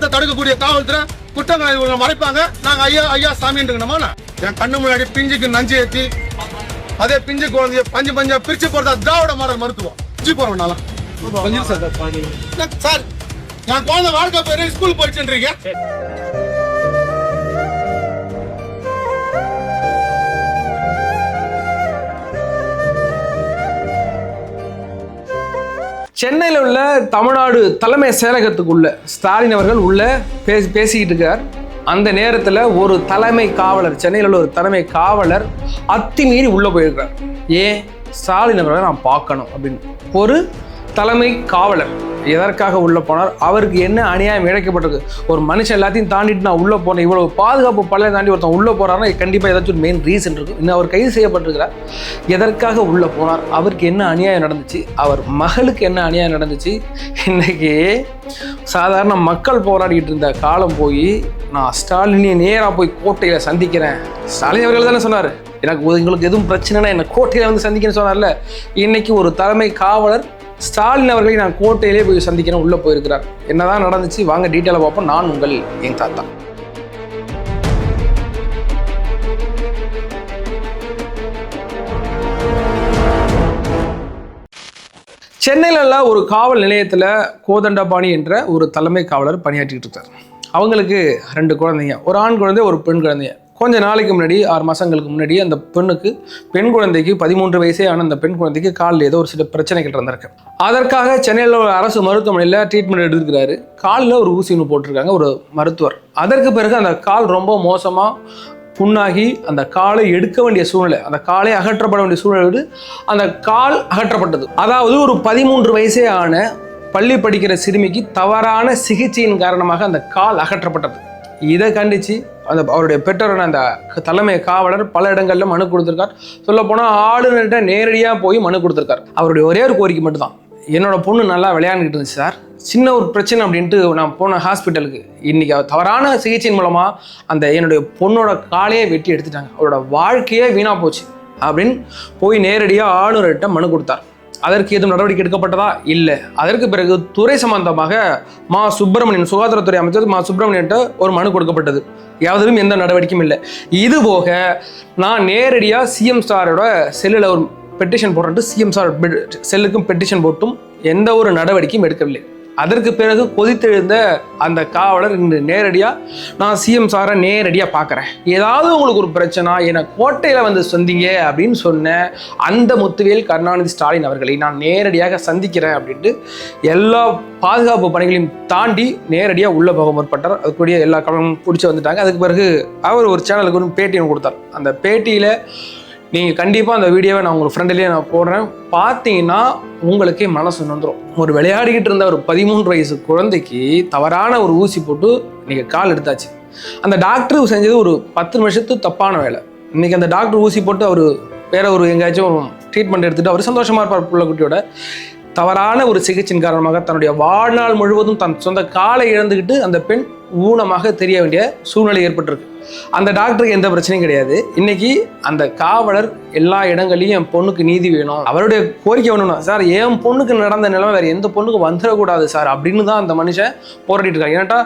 குற்றத்தை தடுக்கக்கூடிய காவல்துறை குற்றங்களை மறைப்பாங்க. நாங்க ஐயா ஐயா சாமின்றோமா? என் கண்ணு முன்னாடி பிஞ்சுக்கு நஞ்சு ஏற்றி அதே பிஞ்சு குழந்தைய பஞ்சு பஞ்சா பிரிச்சு போறதா திராவிட மாடல் மருத்துவம் போறோம்னால சார் என் குழந்தை வாழ்க்கை பேரு ஸ்கூல் போயிடுச்சுன்றீங்க. சென்னையில் உள்ள தமிழ்நாடு தலைமை செயலகத்துக்குள்ள ஸ்டாலின் அவர்கள் உள்ள பேசிக்கிட்டு இருக்கார். அந்த நேரத்தில் ஒரு தலைமை காவலர், சென்னையில் உள்ள ஒரு தலைமை காவலர் அத்துமீறி உள்ளே போயிருக்கிறார். ஏன் ஸ்டாலின் அவர்களை நான் பார்க்கணும் அப்படின்னு ஒரு தலைமை காவலர் எதற்காக உள்ளே போனார்? அவருக்கு என்ன அநியாயம் இழைக்கப்பட்டது? ஒரு மனுஷன் எல்லாத்தையும் தாண்டிட்டு நான் உள்ளே போனேன், இவ்வளவு பாதுகாப்பு பழைய தாண்டி ஒருத்தன் உள்ளே போகிறாருன்னா கண்டிப்பாக ஏதாச்சும் ஒரு மெயின் ரீசன் இருக்கும். இன்னும் அவர் கைது செய்யப்பட்டிருக்கிறார். எதற்காக உள்ளே போனார்? அவருக்கு என்ன அநியாயம் நடந்துச்சு? அவர் மகளுக்கு என்ன அநியாயம் நடந்துச்சு? இன்னைக்கு சாதாரண மக்கள் போராடிட்டு இருந்த காலம் போய் நான் ஸ்டாலினை நேராக போய் கோட்டையில் சந்திக்கிறேன். ஸ்டாலின் அவர்கள் தானே சொன்னார், உங்களுக்கு எதுவும் பிரச்சனைனா என்னை கோட்டையில் வந்து சந்திக்கிறேன்னு சொன்னார்ல. இன்னைக்கு ஒரு தலைமை காவலர் ஸ்டாலின் அவர்களை நான் கோட்டையிலே போய் சந்திக்கிறேன் உள்ளே போயிருக்கிறார். என்னதான் நடந்துச்சு வாங்க டீட்டெயிலாக பார்ப்போம். நான் உங்கள் என் தாத்தா. சென்னையில் உள்ள ஒரு காவல் நிலையத்தில் கோதண்டபாணி என்ற ஒரு தலைமை காவலர் பணியாற்றிட்டு இருக்கார். அவங்களுக்கு 2 குழந்தைங்க, ஒரு ஆண் குழந்தை ஒரு பெண் குழந்தைங்க. கொஞ்ச நாளைக்கு முன்னாடி 6 மாதங்களுக்கு முன்னாடி அந்த பெண் குழந்தைக்கு 13 வயசே ஆன அந்த பெண் குழந்தைக்கு காலில் ஏதோ ஒரு சில பிரச்சனைகள் இருந்திருக்கு. அதற்காக சென்னையில் ஒரு அரசு மருத்துவமனையில் ட்ரீட்மெண்ட் எடுத்துக்கிறாரு. காலில் ஒரு ஊசி ஒன்று போட்டிருக்காங்க ஒரு மருத்துவர். அதற்கு பிறகு அந்த கால் ரொம்ப மோசமாக புண்ணாகி அந்த காலை எடுக்க வேண்டிய சூழ்நிலை, அந்த காலை அகற்றப்பட வேண்டிய சூழ்நிலை, அந்த கால் அகற்றப்பட்டது. அதாவது ஒரு 13 வயசே ஆன பள்ளி படிக்கிற சிறுமிக்கு தவறான சிகிச்சையின் காரணமாக அந்த கால் அகற்றப்பட்டது. இதை கண்டித்து அவருடைய பெற்றோரான அந்த தலைமை காவலர் பல இடங்களில் மனு கொடுத்துருக்கார். சொல்லப்போனால் ஆளுநர்கிட்ட நேரடியாக போய் மனு கொடுத்துருக்கார். அவருடைய ஒரே ஒரு கோரிக்கை மட்டும்தான், என்னோட பொண்ணு நல்லா விளையாண்டுக்கிட்டு இருந்துச்சு சார், சின்ன ஒரு பிரச்சனை அப்படின்ட்டு நான் போன ஹாஸ்பிட்டலுக்கு, இன்றைக்கி தவறான சிகிச்சையின் மூலமாக அந்த என்னுடைய பொண்ணோட காலையே வெட்டி எடுத்துட்டாங்க, அவரோட வாழ்க்கையே வீணாக போச்சு அப்படின்னு போய் நேரடியாக ஆளுநர்கிட்ட மனு கொடுத்தார். அதற்கு எதுவும் நடவடிக்கை எடுக்கப்பட்டதா? இல்லை. அதற்கு பிறகு துறை சம்பந்தமாக சுப்பிரமணியன், சுகாதாரத்துறை அமைச்சர் சுப்பிரமணியன்ட்ட ஒரு மனு கொடுக்கப்பட்டது. யாவதிலும் எந்த நடவடிக்கையும் இல்லை. இது போக நான் நேரடியாக சிஎம் சாரோட செல்லில் ஒரு பெட்டிஷன் போடுறேன்ட்டு சிஎம் சார் செல்லுக்கும் பெட்டிஷன் போட்டும் எந்த ஒரு நடவடிக்கையும் எடுக்கவில்லை. அதற்கு பிறகு கொதித்தெழுந்த அந்த காவலர் இன்று நேரடியாக நான் சிஎம் சாரை நேரடியாக பார்க்குறேன், ஏதாவது உங்களுக்கு ஒரு பிரச்சனை என்னை கோட்டையில் வந்து சந்திங்க அப்படின்னு சொன்ன அந்த முத்துவேல் கருணாநிதி ஸ்டாலின் அவர்களை நான் நேரடியாக சந்திக்கிறேன் அப்படின்ட்டு எல்லா பாதுகாப்பு பணிகளையும் தாண்டி நேரடியாக உள்ளே போக முற்பட்டார். அதுக்குரிய எல்லா கவனமும் பிடிச்சி வந்துட்டாங்க. அதுக்கு பிறகு அவர் ஒரு சேனலுக்கு ஒரு பேட்டியும் கொடுத்தார். அந்த பேட்டியில் நீங்கள் கண்டிப்பாக அந்த வீடியோவை நான் உங்கள் ஃப்ரெண்ட்லேயே நான் போடுறேன், பார்த்தீங்கன்னா உங்களுக்கே மனசு வந்துடும். ஒரு விளையாடிக்கிட்டு இருந்த ஒரு 13 வயசு குழந்தைக்கு தவறான ஒரு ஊசி போட்டு நீங்கள் கால் எடுத்தாச்சு. அந்த டாக்டர் செஞ்சது ஒரு 10 நிமிஷத்துக்கு தப்பான வேலை. இன்றைக்கி அந்த டாக்டர் ஊசி போட்டு அவர் வேற ஒரு எங்கேயாச்சும் ட்ரீட்மெண்ட் எடுத்துகிட்டு அவர் சந்தோஷமாக இருப்பார் பிள்ளைக்குட்டியோட. தவறான ஒரு சிகிச்சையின் காரணமாக தன்னுடைய வாழ்நாள் முழுவதும் தன் சொந்த காலை இழந்துக்கிட்டு அந்த பெண் ஊனமாக தெரிய வேண்டிய சூழ்நிலை ஏற்பட்டிருக்கு. அந்த டாக்டருக்கு எந்த பிரச்சனையும் கிடையாது. இன்னைக்கு அந்த காவலர் எல்லா இடங்களையும் என் பொண்ணுக்கு நீதி வேணும், அவருடைய கோரிக்கை வேணும்னா சார் என் பொண்ணுக்கு நடந்த நிலைமை வேறு எந்த பொண்ணுக்கு வந்துடக்கூடாது சார் அப்படின்னு தான் அந்த மனுஷன் போராடிட்டு இருக்காங்க. ஏன்னாட்டா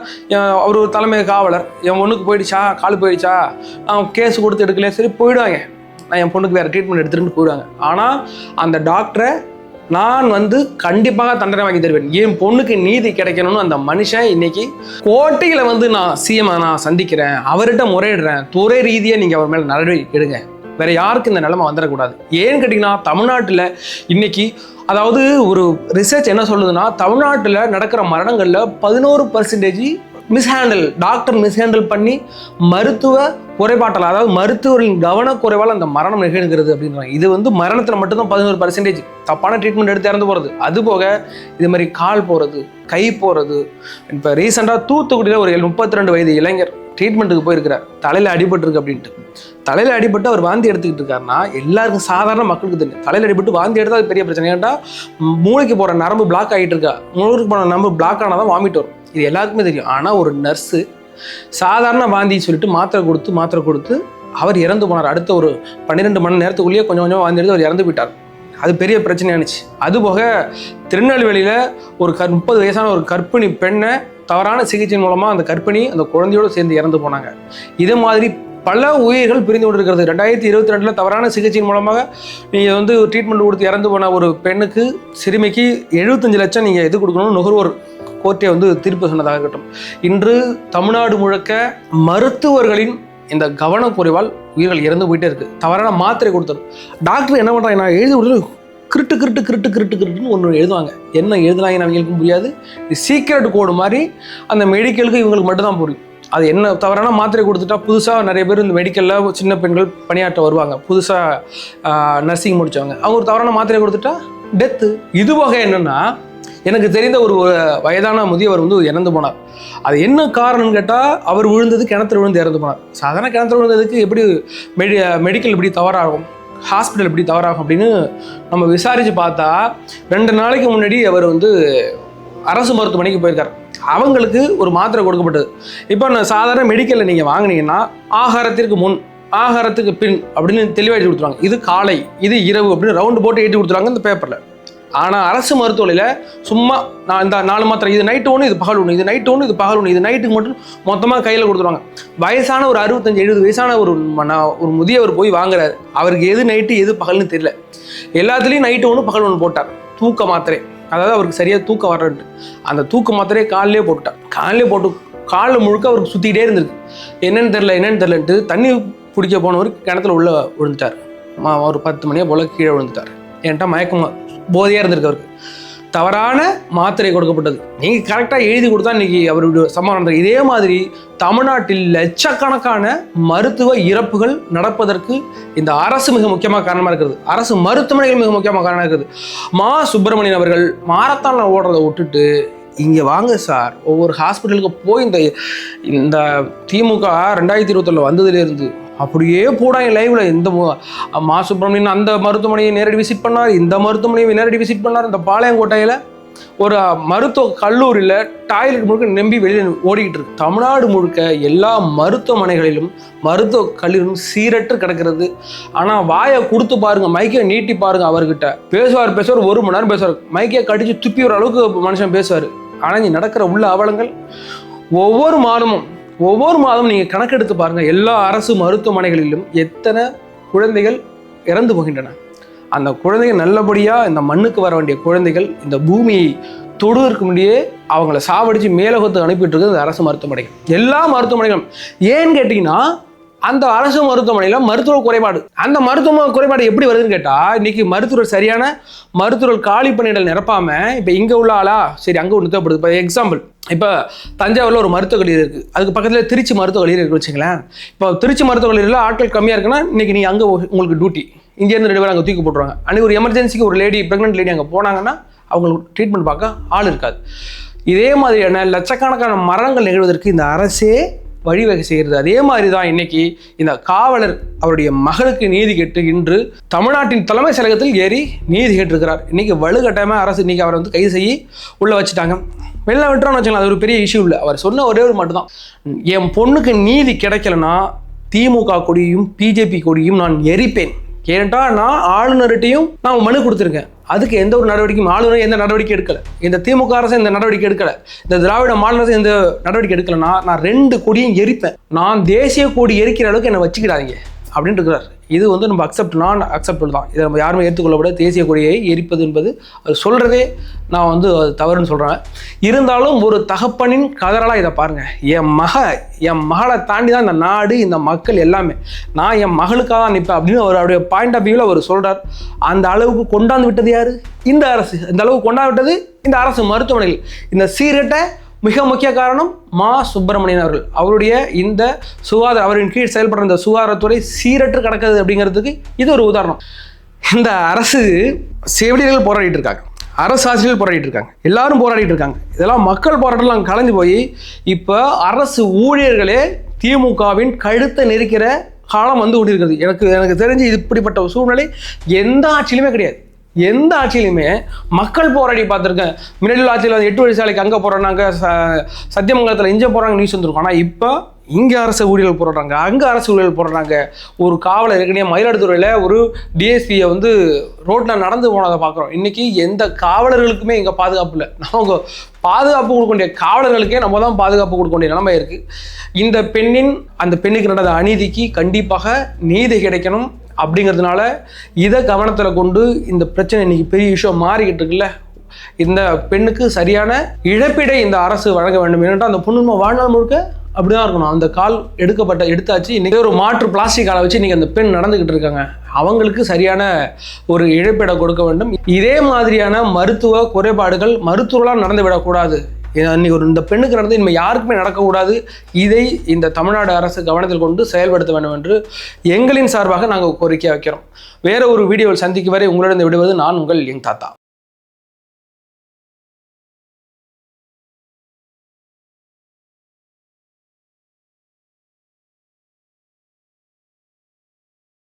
அவர் ஒரு தலைமை காவலர், என் பொண்ணுக்கு போயிடுச்சா, கால் போயிடுச்சா, கேஸ் கொடுத்து எடுக்கல, சரி போயிடுவாங்க, நான் என் பொண்ணுக்கு வேறு ட்ரீட்மெண்ட் எடுத்துகிட்டு போயிடுவாங்க. ஆனால் அந்த டாக்டரை நான் கண்டிப்பாக தண்டனை வாங்கி தருவேன், என் பொண்ணுக்கு நீதி கிடைக்கணும்னு அந்த மனுஷன் இன்னைக்கு கோட்டையில் நான் சிஎம் நான் சந்திக்கிறேன், அவர்கிட்ட முறையிடுறேன், துறை ரீதியாக நீங்கள் அவர் மேலே நடவடிக்கை எடுங்க, வேற யாருக்கு இந்த நிலைமை வந்துடக்கூடாது. ஏன்னு கேட்டிங்கன்னா தமிழ்நாட்டில் இன்னைக்கு அதாவது ஒரு ரிசர்ச் என்ன சொல்லுதுன்னா, தமிழ்நாட்டில் நடக்கிற மரணங்களில் 11% டாக்டர் மிஸ்ஹேண்டில் பண்ணி மருத்துவ குறைபாட்டால், அதாவது மருத்துவரின் கவனக்குறைவால் அந்த மரணம் நிகழ்கிறது அப்படின்றாங்க. இது மரணத்தில் மட்டும்தான் 11% தப்பான ட்ரீட்மெண்ட் எடுத்து இறந்து போகிறது. அதுபோக இது மாதிரி கால் போகிறது, கை போகிறது. இப்போ ரீசெண்டாக தூத்துக்குடியில் ஒரு 32 வயது இளைஞர் ட்ரீட்மெண்ட்டுக்கு போயிருக்கிறார், தலையில் அடிபட்டுருக்கு அப்படின்ட்டு. தலையில் அடிபட்டு அவர் வாந்தி எடுத்துக்கிட்டு இருக்காருன்னா எல்லாருக்கும் சாதாரண மக்களுக்கு தெரியும், தலையில் அடிபட்டு வாந்தி எடுத்தால் அது பெரிய பிரச்சனை. ஏன்டா மூளைக்கு போகிற நரம்பு பிளாக் ஆகிட்டு இருக்கா, மூளைக்கு போகிற நரம்பு பிளாக் ஆனால் தான் வாமிட் வரும், இது எல்லாருக்குமே தெரியும். ஆனால் ஒரு நர்ஸு சாதாரண வாந்தின்னு சொல்லிட்டு மாத்திரை கொடுத்து அவர் இறந்து போனார். அடுத்த ஒரு 12 மணி நேரத்துக்குள்ளேயே கொஞ்சம் வாந்தி எடுத்து அவர் இறந்து போயிட்டார். அது பெரிய பிரச்சனையானுச்சு. அதுபோக திருநெல்வேலியில் ஒரு 30 வயசான ஒரு கர்ப்பிணி பெண்ணை தவறான சிகிச்சையின் மூலமாக அந்த கர்ப்பிணி அந்த குழந்தையோடு சேர்ந்து இறந்து போனாங்க. இதே மாதிரி பல உயிர்கள் பிரிந்து கொண்டிருக்கிறது. 2022 தவறான சிகிச்சையின் மூலமாக நீங்கள் வந்து ட்ரீட்மெண்ட் கொடுத்து இறந்து போன ஒரு பெண்ணுக்கு, சிறுமிக்கு 75 லட்சம் நீங்கள் இது கொடுக்கணும் நுகர்வோர் கோர்ட்டை வந்து தீர்ப்பு சொன்னதாக இருக்கட்டும். இன்று தமிழ்நாடு முழுக்க மருத்துவர்களின் இந்த கவனக்குறைவால் உயிர்கள் இறந்து போயிட்டே இருக்கு. தவறான மாத்திரை கொடுத்தது. டாக்டர் என்ன பண்ணுறாங்க, நான் எழுதி கொடுத்து கிருட்டுன்னு ஒன்று எழுதுவாங்க. என்ன எழுதுனாங்கன்னு அவங்களுக்கும் புரியாது. சீக்ரெட் கோடு மாதிரி அந்த மெடிக்கலுக்கு இவங்களுக்கு மட்டும்தான் புரியும். அது என்ன தவறான மாத்திரை கொடுத்துட்டா புதுசாக நிறைய பேர் இந்த மெடிக்கலில் சின்ன பெண்கள் பணியாற்ற வருவாங்க, புதுசாக நர்சிங் முடித்தவங்க. அவங்க ஒரு தவறான மாத்திரை கொடுத்துட்டா டெத்து. இது வகை என்னென்னா, எனக்கு தெரிந்த ஒரு வயதான முதியவர் வந்து இறந்து போனார். அது என்ன காரணம்னு கேட்டால், அவர் விழுந்தது கிணத்துல விழுந்து இறந்து போனார். சாதாரண கிணத்துல விழுந்ததுக்கு எப்படி மெடிக்கல் இப்படி தவறாகும், ஹாஸ்பிட்டல் இப்படி தவறாகும் அப்படின்னு நம்ம விசாரித்து பார்த்தா 2 நாளைக்கு முன்னாடி அவர் வந்து அரசு மருத்துவமனைக்கு போயிருக்கார். அவங்களுக்கு ஒரு மாத்திரை கொடுக்கப்பட்டது. இப்போ நான் சாதாரண மெடிக்கலில் நீங்கள் வாங்கினீங்கன்னா ஆகாரத்திற்கு முன், ஆகாரத்துக்கு பின் அப்படின்னு தெளிவாக எழுதி கொடுத்துருவாங்க. இது காலை, இது இரவு அப்படின்னு ரவுண்டு போட்டு எழுதி கொடுத்துருவாங்க இந்த பேப்பரில். ஆனால் அரசு மருத்துவமனையில் சும்மா நான் இந்த 4 மாத்திரை, இது நைட்டு ஒன்று, இது பகல் ஒன்று, இது நைட்டு ஒன்று, இது பகல் ஒன்று, இது நைட்டுக்கு மட்டும் மொத்தமாக கையில் கொடுத்துருவாங்க. வயசான ஒரு 65-70 வயசான ஒரு முதியவர் போய் வாங்குறாரு. அவருக்கு எது நைட்டு எது பகல்னு தெரியல. எல்லாத்துலேயும் நைட்டு ஒன்று பகல் ஒன்று போட்டார். தூக்க மாத்திரை, அதாவது அவருக்கு சரியாக தூக்கம் வர்றன்ட்டு அந்த தூக்க மாத்திரையை காலையிலே போட்டுட்டார். காலையிலே போட்டு காலில் முழுக்க அவருக்கு சுற்றிக்கிட்டே இருந்திருக்கு. என்னென்னு தெரிலன்ட்டு தண்ணி பிடிக்க போனவர் கிணத்துல உள்ள விழுந்துட்டார். ஒரு 10 மணியை போல் கீழே விழுந்துட்டார். என்கிட்ட மயக்கமாக போதையாக இருந்திருக்கு அவருக்கு. தவறான மாத்திரை கொடுக்கப்பட்டது. நீங்கள் கரெக்டாக எழுதி கொடுத்தா இன்றைக்கி அவருடைய சம்பவம். இதே மாதிரி தமிழ்நாட்டில் லட்சக்கணக்கான மருத்துவ இறப்புகள் நடப்பதற்கு இந்த அரசு மிக முக்கியமாக காரணமாக இருக்கிறது. அரசு மருத்துவமனைகள் மிக முக்கியமாக காரணமாக இருக்கிறது. மா சுப்பிரமணியன் அவர்கள் மாரத்தானில் ஓடுறதை விட்டுட்டு இங்கே வாங்க சார், ஒவ்வொரு ஹாஸ்பிட்டலுக்கு போய் இந்த திமுக 2021 வந்ததுலேருந்து அப்படியே போடாங்க லைவ்ல. இந்த மா சுப்பிரமணியன் அந்த மருத்துவமனையை நேரடி விசிட் பண்ணார், இந்த மருத்துவமனையை நேரடி விசிட் பண்ணார். இந்த பாளையங்கோட்டையில் ஒரு மருத்துவ கல்லூரியில் டாய்லெட் முழுக்க நம்பி வெளியில் ஓடிக்கிட்டு இருக்கு. தமிழ்நாடு முழுக்க எல்லா மருத்துவமனைகளிலும் மருத்துவ கல்லூரியும் சீரற்று கிடக்கிறது. ஆனால் வாயை கொடுத்து பாருங்க, மைக்கை நீட்டி பாருங்க, அவர்கிட்ட பேசுவார் 1 மணி நேரம் பேசுவார். மைக்கை கடிச்சு துப்பி ஒரு அளவுக்கு மனுஷன் பேசுவார். ஆனால் இங்கே நடக்கிற உள்ள அவலங்கள் ஒவ்வொரு மாதமும் நீங்கள் கணக்கெடுத்து பாருங்கள். எல்லா அரசு மருத்துவமனைகளிலும் எத்தனை குழந்தைகள் இறந்து போகின்றன. அந்த குழந்தைகள் நல்லபடியாக இந்த மண்ணுக்கு வர வேண்டிய குழந்தைகள் இந்த பூமியை தொடுவதற்கு முன்னே அவங்கள சாவடித்து மேலோகத்துக்கு அனுப்பிட்டு இருக்குது இந்த அரசு மருத்துவமனைகள். எல்லா மருத்துவமனைகளும். ஏன்னு கேட்டிங்கன்னா, அந்த அரசு மருத்துவமனையில் மருத்துவ குறைபாடு. அந்த மருத்துவ குறைபாடு எப்படி வருதுன்னு கேட்டால், இன்றைக்கி மருத்துவர் மருத்துவர்கள் காலி பணியிடல் நிரப்பாமல் இப்போ இங்கே உள்ள ஆளா சரி அங்கே ஒன்று தேவைப்படுது. இப்போ எக்ஸாம்பிள், இப்போ தஞ்சாவூரில் ஒரு மருத்துவக் கல்லூரி இருக்குது, அதுக்கு பக்கத்தில் திருச்சி மருத்துவக் கல்லூரி இருக்குது வச்சுங்களேன். இப்போ திருச்சி மருத்துவக் கல்லூரியில் ஆட்கள் கம்மியாக இருக்குன்னா இன்றைக்கி நீங்கள் அங்கே உங்களுக்கு டியூட்டி, இங்கேருந்து 2 பேர் அங்கே தூக்கி போட்டுருவாங்க. அன்றைக்கி ஒரு எமர்ஜென்சிக்கு ஒரு ப்ரெக்னென்ட் லேடி அங்கே போனாங்கன்னா அவங்களுக்கு ட்ரீட்மெண்ட் பார்க்க ஆள் இருக்காது. இதே மாதிரியான லட்சக்கணக்கான மரணங்கள் நிகழ்வதற்கு இந்த அரசே வழிவகை செய்கிறது. அதே மாதிரி தான் இன்னைக்கு இந்த காவலர் அவருடைய மகளுக்கு நீதி கேட்டு இன்று தமிழ்நாட்டின் தலைமை செயலகத்தில் ஏறி நீதி கேட்டிருக்கிறார். இன்னைக்கு வலுக்கட்டாயமாக அரசு இன்னைக்கு அவரை வந்து கைது செய்ய உள்ள வச்சுட்டாங்க. வெளில விட்டுறோம்னு வச்சுக்கலாம், அது ஒரு பெரிய இஷ்யூ இல்லை. அவர் சொன்ன ஒரே ஒரு மட்டும்தான், என் பொண்ணுக்கு நீதி கிடைக்கலன்னா திமுக கொடியும் பிஜேபி கொடியும் நான் எரிப்பேன். ஏன்டா நான் ஆளுநர்கிட்டையும் நான் மனு கொடுத்துருக்கேன். அதுக்கு எந்த ஒரு நடவடிக்கையும் ஆளுநர் எந்த நடவடிக்கை எடுக்கலை. இந்த திமுக அரசு இந்த நடவடிக்கை எடுக்கலை. இந்த திராவிட மாடல் அரசு எந்த நடவடிக்கை எடுக்கலைன்னா நான் 2 கொடியும் எரிப்பேன். நான் தேசிய கொடி எரிக்கிற அளவுக்கு என்னை வச்சுக்கிடாதீங்க அப்படின்னு இருக்கிறார். இது வந்து நம்ம நான் அக்செப்டபிள் தான். இதை நம்ம யாருமே ஏற்றுக்கொள்ளப்பட தேசிய கொடியை எரிப்பது என்பது அது சொல்கிறதே நான் வந்து அது தவறுன்னு சொல்கிறேன். இருந்தாலும் ஒரு தகப்பனின் கதறலாக இதை பாருங்கள். என் மகளை தாண்டி தான் இந்த நாடு, இந்த மக்கள் எல்லாமே. நான் என் மகளுக்காக தான் நிற்பேன் அப்படின்னு அவருடைய பாயிண்ட் ஆஃப் வியூவில் அவர் சொல்கிறார். அந்த அளவுக்கு கொண்டாந்து விட்டது யார்? இந்த அரசு. இந்த அளவுக்கு கொண்டாந்து விட்டது இந்த அரசு மருத்துவமனைகள். இந்த சீரட்டை மிக முக்கிய காரணம் மா சுப்பிரமணியன் அவர்கள். அவருடைய இந்த அவரின் கீழ் செயல்படுற இந்த சுகாதாரத்துறை சீரற்று கிடக்குது அப்படிங்கிறதுக்கு இது ஒரு உதாரணம். இந்த அரசு செவிலியர்கள் போராடிட்டு இருக்காங்க, அரசு ஆசிரியர்கள் போராடிட்டு இருக்காங்க, எல்லாரும் போராடிட்டு இருக்காங்க. இதெல்லாம் மக்கள் போராட்டம்லாம் கலைஞ்சு போய் இப்போ அரசு ஊழியர்களே திமுகவின் கழுத்தை நெரிக்கிற காலம் வந்து கொண்டிருக்கிறது. எனக்கு தெரிஞ்சு இப்படிப்பட்ட ஒரு சூழ்நிலை எந்த ஆட்சியிலுமே கிடையாது. எந்த ஆட்சியிலுமே மக்கள் போராடி பார்த்துருக்கேன். முன்னாடி ஆட்சியில் 8 வழி சாலைக்கு அங்கே போகிறோம், நாங்கள் சத்தியமங்கலத்தில் இங்கே போகிறாங்க நியூஸ் வந்துருக்கோம். ஆனால் இப்போ இங்கே அரசு ஊழியர்கள் போடுறாங்க, அங்கே அரசு ஊழியர்கள் போடுறாங்க. ஒரு காவலர் ஏற்கனவே மயிலாடுதுறையில் ஒரு டிஎஸ்பியை வந்து ரோட்டில் நடந்து போனதை பார்க்குறோம். இன்றைக்கி எந்த காவலர்களுக்குமே இங்கே பாதுகாப்பு இல்லை. அவங்க பாதுகாப்பு கொடுக்க வேண்டிய காவலர்களுக்கே நம்ம தான் பாதுகாப்பு கொடுக்க வேண்டிய நிலைமை இருக்குது. இந்த அந்த பெண்ணுக்கு நடந்த அநீதிக்கு கண்டிப்பாக நீதி கிடைக்கணும். அப்படிங்கிறதுனால இதை கவனத்தில் கொண்டு இந்த பிரச்சனை இன்னைக்கு பெரிய விஷயம் மாறிக்கிட்டு இருக்குல்ல, இந்த பெண்ணுக்கு சரியான இழப்பீடை இந்த அரசு வழங்க வேண்டும். ஏன்னா அந்த பொண்ணு வாழ்நாள் முழுக்க அப்படிதான் இருக்கணும். அந்த கால் எடுத்தாச்சு. இன்னைக்கு ஒரு மாற்று பிளாஸ்டிக் காலை வச்சு இன்னைக்கு அந்த பெண் நடந்துகிட்டு இருக்காங்க. அவங்களுக்கு சரியான ஒரு இழப்பீடை கொடுக்க வேண்டும். இதே மாதிரியான மருத்துவ குறைபாடுகள் மருத்துவர்களால் நடந்து விடக்கூடாது. இன்னைக்கு இந்த பெண்ணுக்கு நடந்து இனிமேல் யாருக்குமே நடக்கக்கூடாது. இதை இந்த தமிழ்நாடு அரசு கவனத்தில் கொண்டு செயல்படுத்த வேண்டும் என்று எங்களின் சார்பாக நாங்கள் கோரிக்கை வைக்கிறோம். வேற ஒரு வீடியோவில் சந்திக்கும் வரை உங்களிடம் விடுவது நான் உங்கள் யங் தாத்தா.